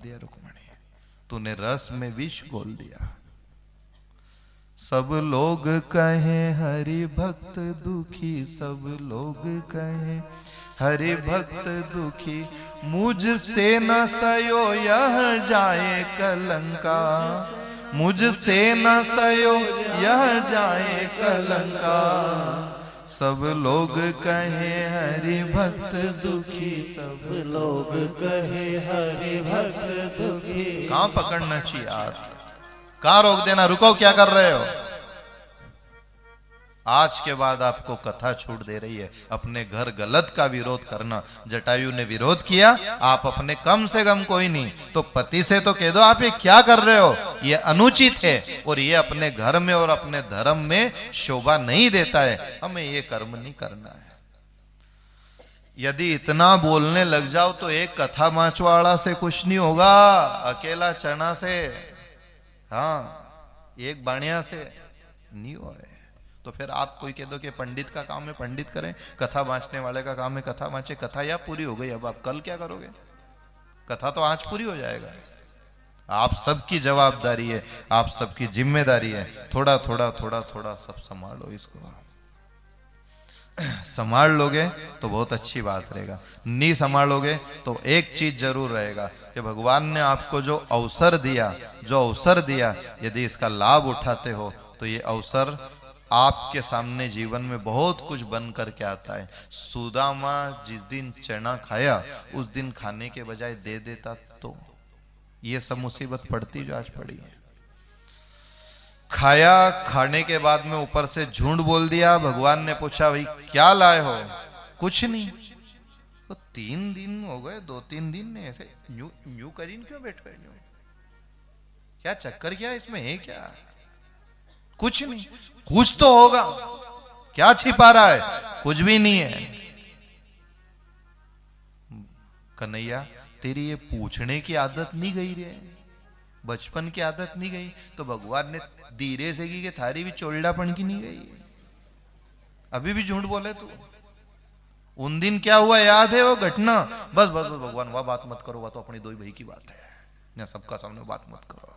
दिया रुक्मणी, तूने रस में विष घोल दिया। सब लोग कहें हरि भक्त दुखी, सब लोग कहें हरि भक्त दुखी, मुझसे न सयो यह जाए कलंका, मुझसे न सयो यह जाए कलंका। सब लोग कहें हरि भक्त दुखी, सब लोग कहे हरि भक्त दुखी। कहां पकड़ना चाहिए हाथ, कहां रोक देना, रुको क्या कर रहे हो। आज के बाद आपको कथा छूट दे रही है, अपने घर गलत का विरोध करना। जटायु ने विरोध किया, आप अपने कम से कम कोई नहीं तो पति से तो कह दो आप ये क्या कर रहे हो, ये अनुचित है और ये अपने घर में और अपने धर्म में शोभा नहीं देता है, हमें ये कर्म नहीं करना है। यदि इतना बोलने लग जाओ तो एक कथा माचवाड़ा से कुछ नहीं होगा, अकेला चना से, हाँ एक बाणिया से नहीं हो। तो फिर आप कोई कह दो कि पंडित का काम है पंडित करें, कथा बांचने वाले का काम है कथा बांचे। कथा या पूरी हो गई, अब आप कल क्या करोगे, कथा तो आज पूरी हो जाएगा। आप सबकी जवाबदारी है, आप सबकी जिम्मेदारी है, थोड़ा थोड़ा थोड़ा थोड़ा सब संभालो इसको। संभाल लोगे तो बहुत अच्छी बात रहेगा, नहीं संभालोगे तो एक चीज जरूर रहेगा कि भगवान ने आपको जो अवसर दिया, यदि इसका लाभ उठाते हो तो ये अवसर आपके सामने जीवन में बहुत कुछ बन करके आता है। सुदामा जिस दिन चना खाया उस दिन खाने के बजाय दे देता तो ये सब मुसीबत पड़ती जो आज पड़ी है। खाया, खाने के बाद में ऊपर से झूठ बोल दिया। भगवान ने पूछा भाई क्या लाए हो, कुछ नहीं। तो 3 दिन हो गए, 2-3 दिन ने ऐसे न्यू करीन क्यों बैठ कर, क्या चक्कर, क्या इसमें है क्या, कुछ नहीं, कुछ तो होगा, क्या छिपा रहा है, कुछ भी नहीं है। कन्हैया तेरी ये पूछने की आदत नहीं गई रे, बचपन की आदत नहीं गई, तो भगवान ने धीरे से की कि थारी भी चोल्डापन की नहीं गई, अभी भी झूठ बोले तू। उन दिन क्या हुआ याद है वो घटना, बस बस बस भगवान वह बात मत करो, वह तो अपनी 2 भाई की बात है ना, सबका सामने बात मत करो।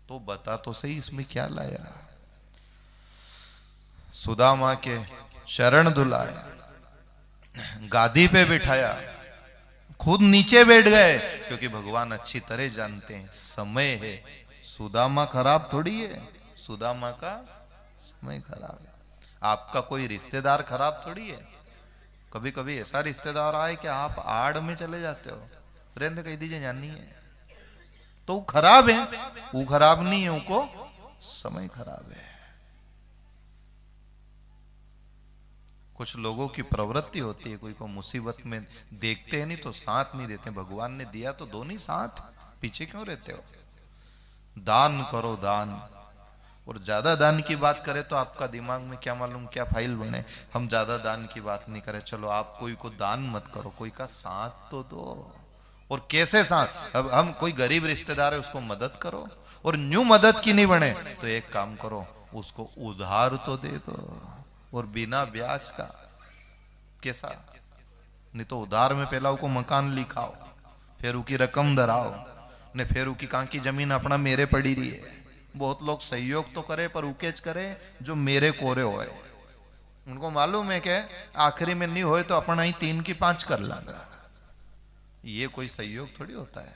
तो बता तो सही इसमें क्या लाया। सुदामा के चरण धुलाए, गादी पे बिठाया, खुद नीचे बैठ गए, क्योंकि भगवान अच्छी तरह जानते हैं समय है, सुदामा खराब थोड़ी है, सुदामा का समय खराब है। आपका कोई रिश्तेदार खराब थोड़ी है। कभी कभी ऐसा रिश्तेदार आए कि आप आड़ में चले जाते हो, रेंद कह दीजिए जानी है तो वो खराब है, वो खराब नहीं है, उनको समय खराब है। कुछ लोगों की प्रवृत्ति होती है, कोई को मुसीबत में देखते हैं नहीं तो साथ नहीं देते। भगवान ने दिया तो दो नहीं साथ, पीछे क्यों रहते हो। दान करो दान, और ज्यादा दान की बात करें तो आपका दिमाग में क्या मालूम क्या फाइल बने। हम ज्यादा दान की बात नहीं करें, चलो आप कोई को दान मत करो, कोई का साथ तो दो। और कैसे साथ, अब हम कोई गरीब रिश्तेदार है उसको मदद करो, और न्यू मदद की नहीं बने तो एक काम करो उसको उधार तो दे दो, और बिना ब्याज का। कैसा, नहीं तो उधार में पहला उसको मकान लिखाओ, फिर उसकी रकम धराओ, ने फिर उसकी कहां की जमीन अपना मेरे पड़ी रही है। बहुत लोग सहयोग तो करे पर उकेच करे जो मेरे कोरे होए, उनको मालूम है कि आखिरी में नहीं होए तो अपना ही 3 की 5 कर लागा। ये कोई सहयोग थोड़ी होता है,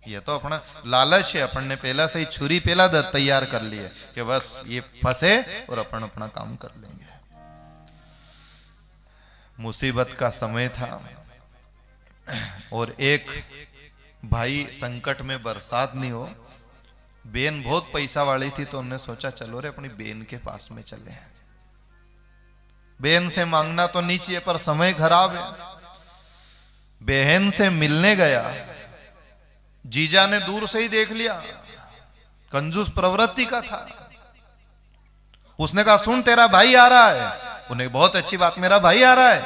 ये तो अपना लालच है। अपन ने पहला से ही छुरी पहला तैयार कर ली है कि बस ये फंसे और अपन अपना काम कर लेंगे। मुसीबत का समय था और एक भाई संकट में, बरसात नहीं हो, बेन बहुत पैसा वाली थी तो उन्होंने सोचा चलो रे अपनी बेन के पास में चले। बेन से मांगना तो नहीं चाहिए पर समय खराब है। बहन से मिलने गया, जीजा ने दूर से ही देख लिया, कंजूस प्रवृत्ति का था। उसने कहा सुन तेरा भाई आ रहा है। उन्हें बहुत अच्छी बात, मेरा भाई आ रहा है,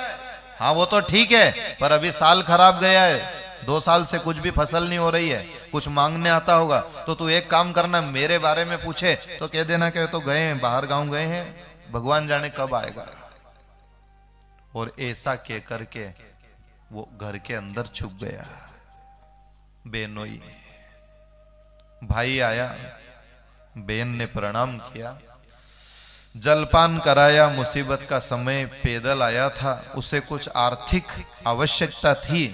हाँ वो तो ठीक है पर अभी साल खराब गया है, 2 साल से कुछ भी फसल नहीं हो रही है, कुछ मांगने आता होगा तो तू एक काम करना, मेरे बारे में पूछे तो कह देना कि तो गए हैं बाहर गांव गए हैं, भगवान जाने कब आएगा। और ऐसा कह करके वो घर के अंदर छुप गया। बेनोई। भाई आया, बेन ने प्रणाम किया, जलपान कराया। मुसीबत का समय, पैदल आया था, उसे कुछ आर्थिक आवश्यकता थी।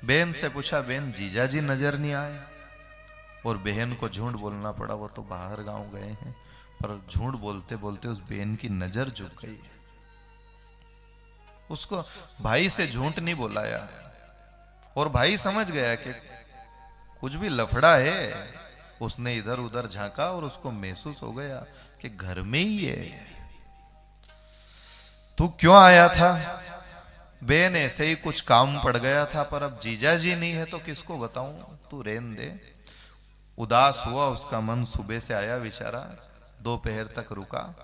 बहन से पूछा, बहन जीजा जी नजर नहीं आए? और बहन को झूठ बोलना पड़ा, वो तो बाहर गांव गए हैं। पर झूठ बोलते बोलते उस बहन की नजर झुक गई। उसको भाई से झूठ नहीं बोलाया, और भाई समझ गया कि कुछ भी लफड़ा है। उसने इधर उधर झांका और उसको महसूस हो गया कि घर में ही है। तू क्यों आया था? बेन ऐसे ही कुछ काम पड़ गया था, पर अब जीजा जी नहीं है तो किसको बताऊं, तू रहने दे। उदास हुआ उसका मन। सुबह से आया बेचारा, दोपहर तक रुका।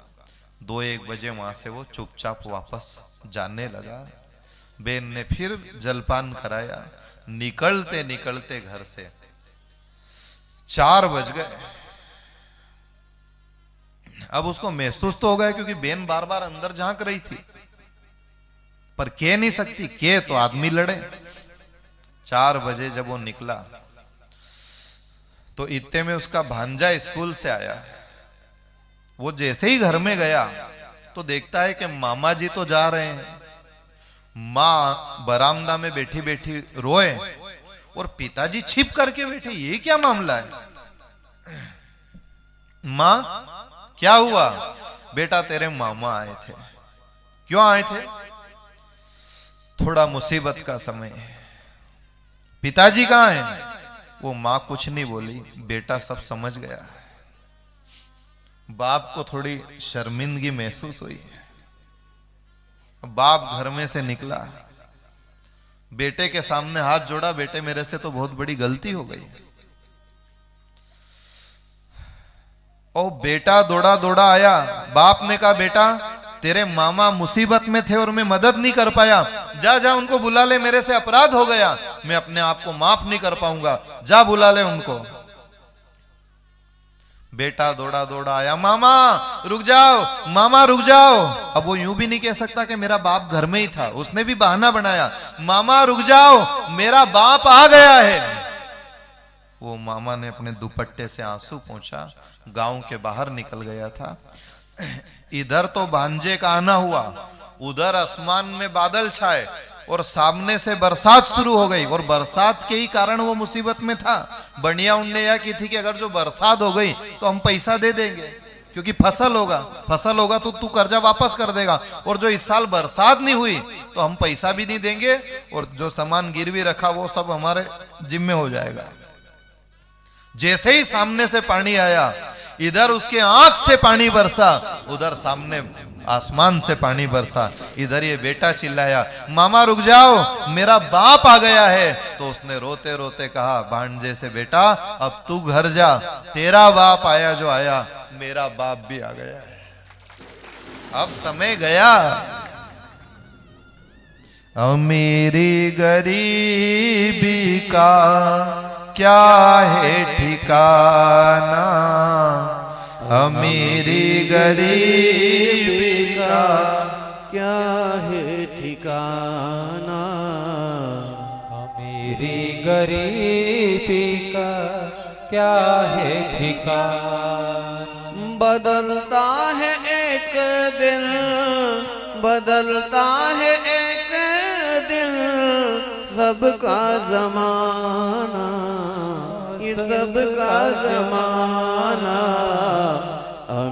2-1 बजे वहां से वो चुपचाप वापस जाने लगा। बेन ने फिर जलपान कराया। निकलते निकलते घर से 4 बज गए। अब उसको महसूस तो हो गया, क्योंकि बेन बार बार अंदर झांक रही थी, पर कह नहीं सकती, के तो आदमी लड़े। 4 बजे जब वो निकला तो इतने में उसका भांजा स्कूल से आया। वो जैसे ही घर में गया तो देखता है कि मामा जी तो जा रहे हैं। मां बरामदा में बैठी बैठी रोए और पिताजी छिप करके बैठे। ये क्या मामला है? मां, क्या हुआ? बेटा तेरे मामा आए थे। क्यों आए थे? थोड़ा मुसीबत का समय है। पिताजी कहां हैं? वो मां कुछ नहीं बोली, बेटा सब समझ गया। बाप को थोड़ी शर्मिंदगी महसूस हुई। बाप घर में से निकला, बेटे के सामने हाथ जोड़ा, बेटे मेरे से तो बहुत बड़ी गलती हो गई। और बेटा दौड़ा दौड़ा आया। बाप ने कहा, बेटा तेरे मामा मुसीबत में थे और मैं मदद नहीं कर पाया, जा जा उनको बुला ले, मेरे से अपराध हो गया, मैं अपने आप को माफ नहीं कर पाऊंगा, जा बुला ले उनको। बेटा दौड़ा दौड़ा आया, मामा रुक जाओ, मामा रुक जाओ। अब वो यूं भी नहीं कह सकता कि मेरा बाप घर में ही था, उसने भी बहाना बनाया, मामा रुक जाओ, मेरा बाप आ गया है। वो मामा ने अपने दुपट्टे से आंसू पोंछा, गांव के बाहर निकल गया था। इधर तो भांजे का आना हुआ, उधर आसमान में बादल छाए और सामने से बरसात शुरू हो गई। और बरसात के ही कारण वो मुसीबत में था। बनिया उनने यह की थी कि अगर जो बरसात हो गई तो हम पैसा दे देंगे, क्योंकि फसल होगा तो तू कर्जा वापस कर देगा, और जो इस साल बरसात नहीं हुई तो हम पैसा भी नहीं देंगे, और जो सामान गिरवी रखा वो सब हमारे जिम्मे हो जाएगा। जैसे ही सामने से पानी आया, इधर उसके आंख से पानी बरसा, उधर सामने आसमान से पानी बरसा। इधर ये बेटा चिल्लाया, मामा रुक जाओ, मेरा बाप आ गया है। तो उसने रोते रोते कहा भांजे से, बेटा अब तू घर जा, तेरा बाप आया जो आया, मेरा बाप भी आ गया है, अब समय गया। मेरी गरीबी का क्या है ठिकाना, मेरी गरीबी का क्या है ठिकाना, मेरी गरीबी का क्या है ठिकाना। बदलता है एक दिन, बदलता है एक दिन, सबका जमाना, ये सबका जमाना।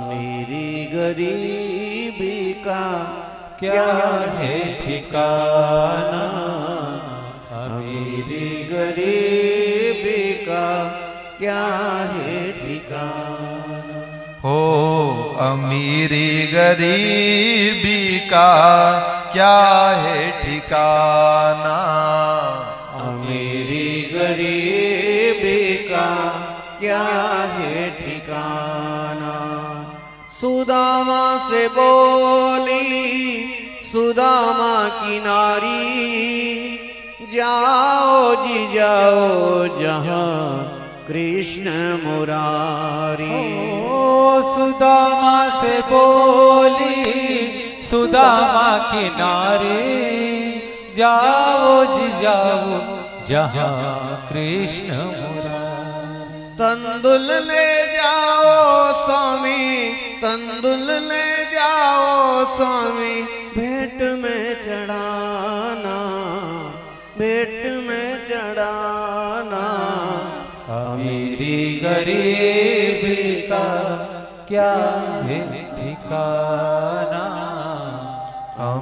मेरी गरीबी का क्या है ठिकाना, मेरी गरीबी का क्या है ठिकाना। हो अमीरी गरीबी का क्या है ठिकाना, मेरी गरीबी का क्या है ठिकाना। सुदामा से बोली सुदामा की नारी, जाओ जी जाओ जहाँ कृष्ण मुरारी। ओ सुदामा से बोली सुदामा की नारी, जाओ जी जाओ जहाँ कृष्ण मुरारी। तंदुल ले जाओ स्वामी, तंदुल ले जाओ स्वामी, भेंट में चढ़ाना, भेंट में चढ़ाना। मेरी गरीबी का क्या है ठिकाना,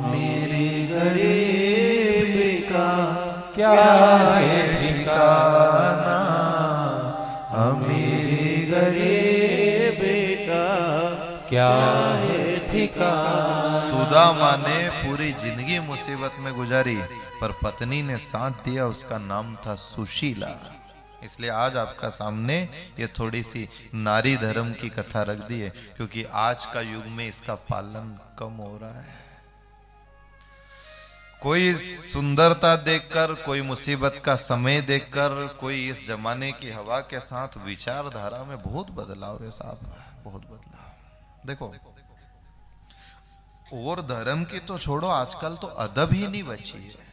मेरी गरीबी का क्या है ठिकाना, मेरी गरीबी का क्या है ठिकाना। सुदामा ने पूरी जिंदगी मुसीबत में गुजारी, पर पत्नी ने साथ दिया, उसका नाम था सुशीला। इसलिए आज आपका सामने ये थोड़ी सी नारी धर्म की कथा रख दी है, क्योंकि आज का युग में इसका पालन कम हो रहा है। कोई सुंदरता देखकर, कोई मुसीबत का समय देखकर, कोई इस जमाने की हवा के साथ विचारधारा में बहुत बदलाव है साहब, बहुत बदलाव। देखो, और धर्म की तो छोड़ो, आजकल तो अदब ही नहीं बची है।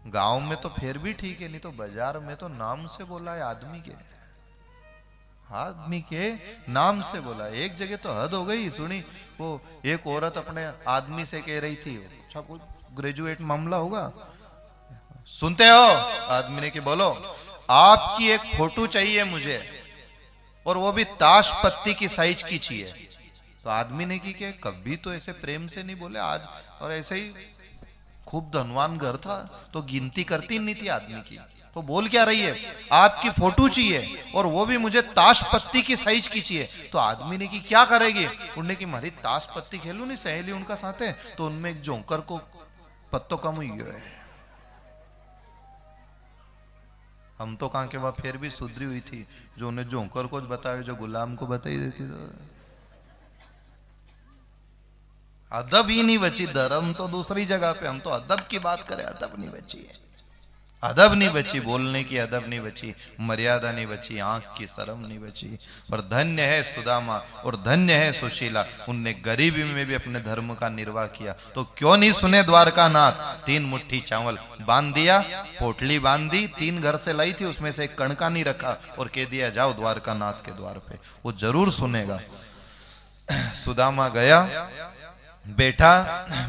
गांव में तो फिर भी ठीक है, नहीं तो बाजार में तो नाम से बोला है आदमी के, आदमी के नाम से बोला। एक जगह तो हद हो गई, सुनी वो एक औरत अपने आदमी से कह रही थी, अच्छा कोई ग्रेजुएट मामला होगा, सुनते हो? आदमी ने कि बोलो, आपकी एक फोटो चाहिए मुझे, और वो भी ताश पत्ती की साइज की चाहिए। तो आदमी ने की कि कभी तो ऐसे प्रेम से नहीं बोले आज, और ऐसे ही खूब धनवान घर था तो गिनती करती नहीं थी आदमी की, तो बोल क्या रही है, आपकी फोटो चाहिए और वो भी मुझे ताश पत्ती की साइज की चाहिए। तो आदमी ने की क्या करेगी, उन्होंने की मारी ताश पत्ती खेलू नहीं, सहेली उनका साथ है, तो उनमें एक जोंकर को पत्तो कम हुई है। हम तो कहां के बाद फिर भी सुधरी हुई थी, जो उन्हें जोंकर को बताया, जो गुलाम को बताई देती। तो अदब ही नहीं बची, धर्म तो दूसरी जगह पे, हम तो अदब की बात करें, अदब नहीं बची है, अदब नहीं बची, बोलने की अदब नहीं बची, मर्यादा नहीं बची, आंख की शर्म नहीं बची। पर धन्य है सुदामा और धन्य है सुशीला, उनने गरीबी में भी अपने धर्म का निर्वाह किया। तो क्यों नहीं सुने द्वारका नाथ, 3 मुट्ठी चावल बांध दिया, पोटली बांध दी, 3 घर से लाई थी, उसमें से एक कणका नहीं रखा, और कह दिया जाओ द्वारका नाथ के द्वार पे, वो जरूर सुनेगा। सुदामा गया, बैठा,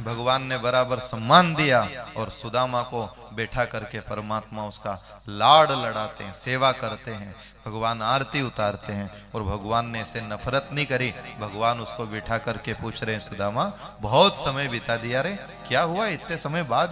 भगवान ने बराबर सम्मान दिया, और सुदामा को बैठा करके परमात्मा उसका लाड लड़ाते हैं, सेवा करते हैं, भगवान आरती उतारते हैं। और भगवान ने ऐसे नफरत नहीं करी, भगवान उसको बैठा करके पूछ रहे हैं, सुदामा बहुत समय बिता दिया रे, क्या हुआ इतने समय बाद